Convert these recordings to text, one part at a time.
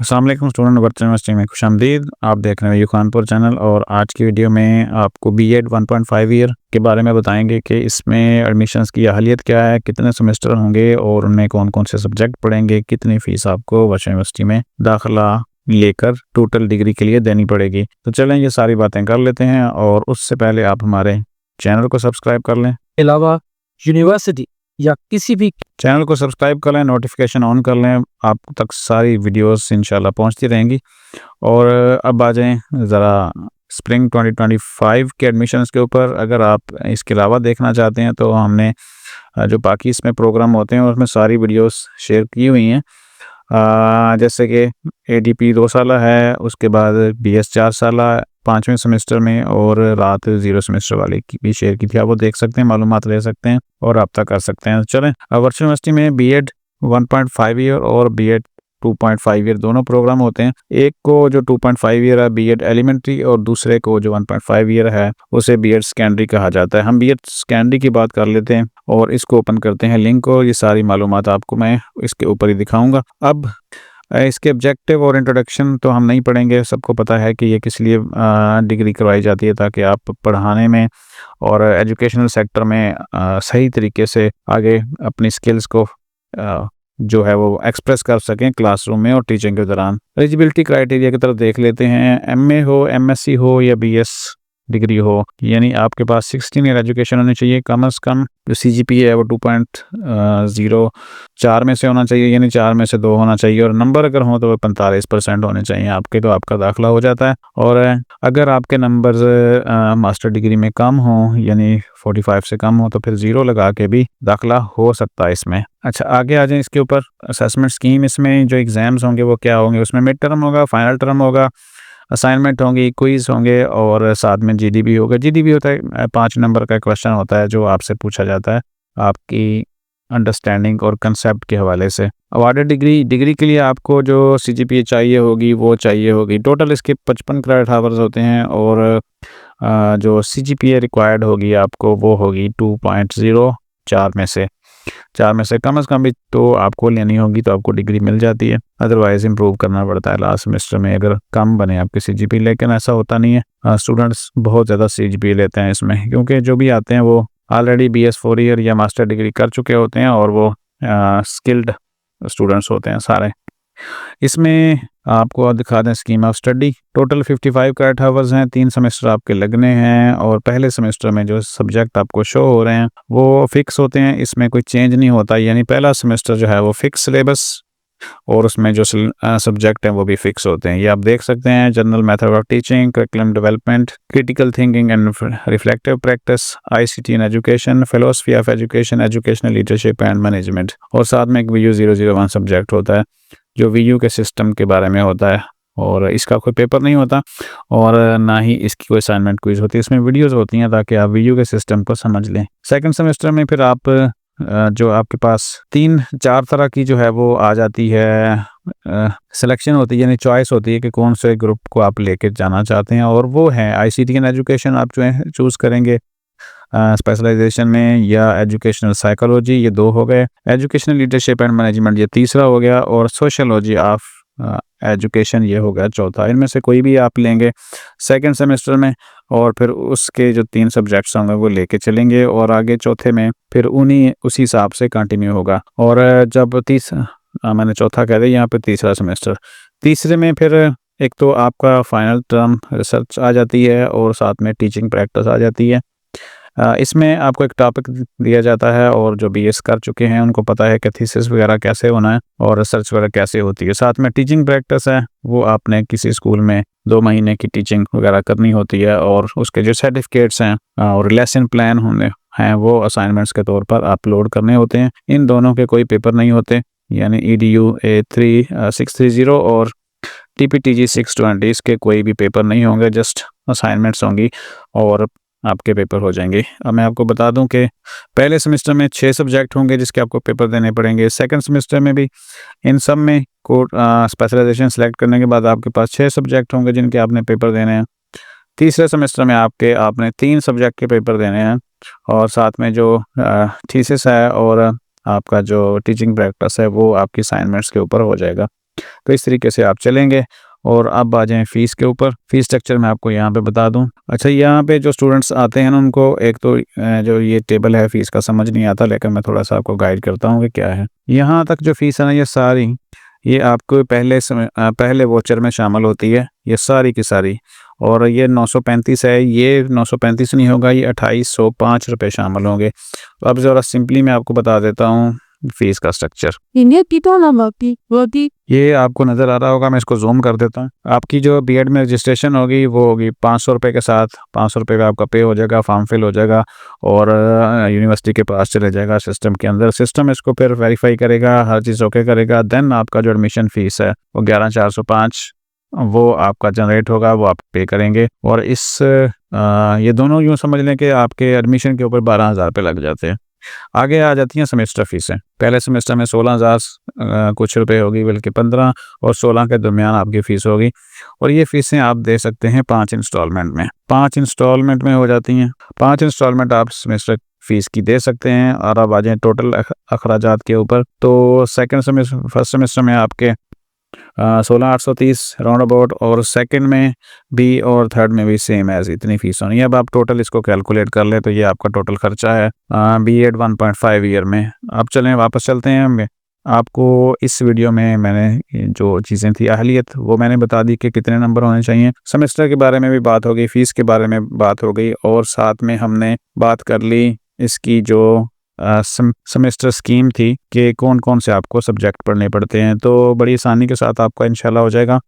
अस्सलाम वालेकुम student virtual university में खुशामदीद। आप देख रहे हैं खानपुर चैनल और आज की वीडियो में आपको बीएड 1.5 ईयर के बारे में बताएंगे कि इसमें एडमिशन्स की अहलियत क्या है, कितने सेमेस्टर होंगे और उनमें कौन कौन से सब्जेक्ट पढ़ेंगे, कितनी फ़ीस आपको वर्चुअल यूनिवर्सिटी में दाखिला लेकर टोटल डिग्री के लिए देनी पड़ेगी। तो चलें ये सारी बातें कर लेते हैं और उससे पहले आप हमारे चैनल को सब्सक्राइब कर लें। अलावा यूनिवर्सिटी या किसी भी चैनल को सब्सक्राइब कर लें, नोटिफिकेशन ऑन कर लें, आप तक सारी वीडियोस इंशाल्लाह पहुंचती रहेंगी। और अब आ जाएं ज़रा स्प्रिंग 2025 के एडमिशन्स के ऊपर। अगर आप इसके अलावा देखना चाहते हैं तो हमने जो बाकी इसमें प्रोग्राम होते हैं उसमें सारी वीडियोस शेयर की हुई हैं। जैसे कि एडीपी 2 साल है, उसके बाद बीएस 4 साल 5वें सेमेस्टर में, और रात 0 सेमेस्टर वाले की भी शेयर की थी। आप वो देख सकते हैं, मालूमात ले सकते हैं और रब्ता कर सकते हैं। चलें, वर्चुअल यूनिवर्सिटी में बीएड 1.5 ईयर और बीएड 2.5 ईयर दोनों प्रोग्राम होते हैं। एक को जो 2.5 ईयर है बीएड एलिमेंट्री, और दूसरे को जो 1.5 ईयर है उसे बीएड सेकेंडरी कहा जाता है। हम बीएड सेकेंडरी की बात कर लेते हैं और इसको ओपन करते हैं लिंक को। ये सारी मालूमात आपको मैं इसके ऊपर ही दिखाऊंगा। अब इसके ऑब्जेक्टिव और इंट्रोडक्शन तो हम नहीं पढ़ेंगे, सबको पता है कि ये किस लिए डिग्री करवाई जाती है, ताकि आप पढ़ाने में और एजुकेशनल सेक्टर में सही तरीके से आगे अपनी स्किल्स को जो है वो एक्सप्रेस कर सकें क्लासरूम में और टीचिंग के दौरान। एलिजिबिलिटी क्राइटेरिया की तरफ देख लेते हैं। एमए हो, एमएससी हो या बीएस डिग्री हो, यानी आपके पास 16 ईयर एजुकेशन होनी चाहिए। कम से कम जो सीजीपीए है वो 2.0 4 में से होना चाहिए, यानी 4 में से 2 होना चाहिए, और नंबर अगर हो तो वो 45% होने चाहिए आपके, तो आपका दाखिला हो जाता है। और अगर आपके नंबर्स मास्टर डिग्री में कम हो, यानी 45 से कम हो, तो फिर 0 लगा के भी दाखिला हो सकता है इसमें। अच्छा, आगे आ जाए इसके ऊपर। असेसमेंट स्कीम, इसमें जो एग्ज़ाम्स होंगे वो क्या होंगे, उसमें मिड टर्म होगा, फाइनल टर्म होगा, असाइनमेंट होंगी, क्विज होंगे और साथ में जीडीबी होगा। जीडीबी होता है 5 नंबर का क्वेश्चन होता है जो आपसे पूछा जाता है आपकी अंडरस्टैंडिंग और कंसेप्ट के हवाले से। अवार्डेड डिग्री के लिए आपको जो सीजीपीए चाहिए होगी वो चाहिए होगी। टोटल इसके 55 क्रेडिट आवर्स होते हैं, और जो सीजीपीए रिक्वायर्ड होगी आपको वो होगी 2.0 4 में से कम भी तो आपको लेनी होगी, तो आपको डिग्री मिल जाती है। अदरवाइज इम्प्रूव करना पड़ता है लास्ट सेमेस्टर में अगर कम बने आपके सीजीपी। लेकिन ऐसा होता नहीं है, स्टूडेंट्स बहुत ज़्यादा सीजीपी लेते हैं इसमें, क्योंकि जो भी आते हैं वो ऑलरेडी बीएस 4 ईयर या मास्टर डिग्री कर चुके होते हैं और वो स्किल्ड स्टूडेंट्स होते हैं सारे। इसमें आपको दिखा दें scheme of study. Total 55 credit hours हैं, 3 सेमेस्टर आपके लगने हैं, और पहले सेमेस्टर में जो सब्जेक्ट आपको शो हो रहे हैं वो फिक्स होते हैं, इसमें कोई चेंज नहीं होता। यानी पहला सेमेस्टर जो है वो फिक्स सिलेबस, और उसमें जो सब्जेक्ट हैं वो भी फिक्स होते हैं। ये आप देख सकते हैं। General method of teaching, curriculum development, critical thinking and reflective practice, ICT in education, philosophy of education, educational leadership and management, और साथ में एक VU 001 सब्जेक्ट होता है जो VU के सिस्टम के बारे में होता है, और इसका कोई पेपर नहीं होता और ना ही इसकी कोई असाइनमेंट क्विज होती है। इसमें वीडियोस होती हैं ताकि आप VU के सिस्टम को समझ लें। सेकंड सेमेस्टर में फिर आप जो आपके पास 3-4 तरह की जो है वो आ जाती है, सिलेक्शन होती है, यानी चॉइस होती है कि कौन से ग्रुप को आप लेके जाना चाहते हैं, और वो है आईसीटी इन एजुकेशन आप जो है चूज़ करेंगे स्पेशलाइजेशन में, या एजुकेशनल साइकोलॉजी, ये 2 हो गए। एजुकेशनल लीडरशिप एंड मैनेजमेंट ये तीसरा हो गया, और सोशलॉजी ऑफ एजुकेशन ये हो गया चौथा। इनमें से कोई भी आप लेंगे सेकंड सेमेस्टर में, और फिर उसके जो 3 सब्जेक्ट्स होंगे वो लेके चलेंगे, और आगे चौथे में फिर उसी हिसाब से कंटिन्यू होगा। और जब मैंने चौथा कह दिया, यहाँ पे तीसरा सेमेस्टर। तीसरे में फिर एक तो आपका फाइनल टर्म रिसर्च आ जाती है, और साथ में टीचिंग प्रैक्टिस आ जाती है। इसमें आपको एक टॉपिक दिया जाता है, और जो बीएस कर चुके हैं उनको पता है कि थीसिस वगैरह कैसे होना है और रिसर्च वगैरह कैसे होती है। साथ में टीचिंग प्रैक्टिस है, वो आपने किसी स्कूल में 2 महीने की टीचिंग वगैरह करनी होती है, और उसके जो सर्टिफिकेट्स हैं और लेसन प्लान होने हैं वो असाइनमेंट्स के तौर पर अपलोड करने होते हैं। इन दोनों के कोई पेपर नहीं होते, यानी EDU A630 और TPTG 620 इसके कोई भी पेपर नहीं होंगे, जस्ट असाइनमेंट्स होंगी और आपके पेपर हो जाएंगे। अब मैं आपको बता दूं कि पहले सेमेस्टर में 6 सब्जेक्ट होंगे जिसके आपको पेपर देने पड़ेंगे। सेकंड सेमेस्टर में भी इन सब में स्पेशलाइजेशन सेलेक्ट करने के बाद आपके पास 6 सब्जेक्ट होंगे जिनके आपने पेपर देने हैं। तीसरे सेमेस्टर में आपने 3 सब्जेक्ट के पेपर देने हैं, और साथ में जो थीसिस है और आपका जो टीचिंग प्रैक्टिस है वो आपकी असाइनमेंट्स के ऊपर हो जाएगा। तो इस तरीके से आप चलेंगे। और अब आ जाएँ फ़ीस के ऊपर। फ़ीस स्ट्रक्चर मैं आपको यहाँ पे बता दूँ। अच्छा, यहाँ पे जो स्टूडेंट्स आते हैं ना, उनको एक तो जो ये टेबल है फ़ीस का समझ नहीं आता, लेकिन मैं थोड़ा-सा आपको गाइड करता हूँ कि क्या है। यहाँ तक जो फ़ीस है ना, ये सारी ये आपको पहले वाउचर में शामिल होती है, ये सारी की सारी। और ये 935 है, ये 935 नहीं होगा, ये 2805 रुपए शामिल होंगे। तो अब ज़रा सिंपली मैं आपको बता देता हूँ फ़ीस का स्ट्रक्चर। ये आपको नज़र आ रहा होगा, मैं इसको ज़ूम कर देता हूँ। आपकी जो बीएड में रजिस्ट्रेशन होगी वो होगी 500 रुपये के साथ। 500 रुपये का आपका पे हो जाएगा, फॉर्म फिल हो जाएगा और यूनिवर्सिटी के पास चले जाएगा सिस्टम के अंदर। सिस्टम इसको फिर वेरीफाई करेगा, हर चीज़ ओके करेगा। देन आपका जो एडमिशन फ़ीस है वो 11,405 वो आपका जनरेट होगा, वो आप पे करेंगे। और ये दोनों यूँ समझ लें कि आपके एडमिशन के ऊपर 12,000 रुपये लग जाते हैं। आगे आ जाती हैं सेमेस्टर फ़ीसें। पहले सेमेस्टर में 16,000 कुछ रुपए होगी, बल्कि 15 और 16 के दरमियान आपकी फ़ीस होगी। और ये फ़ीसें आप दे सकते हैं 5 इंस्टॉलमेंट में। 5 इंस्टॉलमेंट में हो जाती हैं। 5 इंस्टॉलमेंट आप सेमेस्टर फ़ीस की दे सकते हैं। और अब आ जाएँ टोटल अखराजात के ऊपर। तो फर्स्ट सेमेस्टर में आपके 16,830 राउंड अबाउट, और सेकंड में भी और थर्ड में भी सेम एज़ इतनी फ़ीस होनी है। अब आप टोटल इसको कैलकुलेट कर लें तो ये आपका टोटल खर्चा है बीएड 1.5 ईयर में। अब चलें वापस चलते हैं। आपको इस वीडियो में मैंने जो चीज़ें थी अहलियत वो मैंने बता दी कि कितने नंबर होने चाहिए। सेमेस्टर के बारे में भी बात हो गई, फ़ीस के बारे में बात हो गई, और साथ में हमने बात कर ली इसकी जो सेमेस्टर स्कीम थी कि कौन-कौन से आपको सब्जेक्ट पढ़ने पड़ते हैं। तो बड़ी आसानी के साथ आपका इंशाल्लाह हो जाएगा।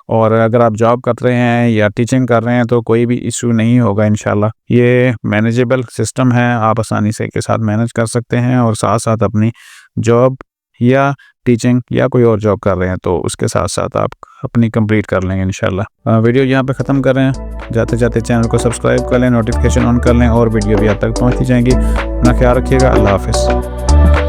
और अगर आप जॉब कर रहे हैं या टीचिंग कर रहे हैं तो कोई भी इशू नहीं होगा इंशाल्लाह। ये मैनेजेबल सिस्टम है, आप आसानी से के साथ मैनेज कर सकते हैं और साथ-साथ अपनी जॉब या टीचिंग या कोई और जॉब कर रहे हैं तो उसके साथ-साथ आप अपनी कंप्लीट कर लेंगे इंशाल्लाह। वीडियो यहाँ पे ख़त्म कर रहे हैं। जाते-जाते चैनल को सब्सक्राइब कर लें, नोटिफिकेशन ऑन कर लें और वीडियो भी आप तक पहुँचती जाएंगी। अपना ख्याल रखिएगा। अल्लाह हाफ़िज़।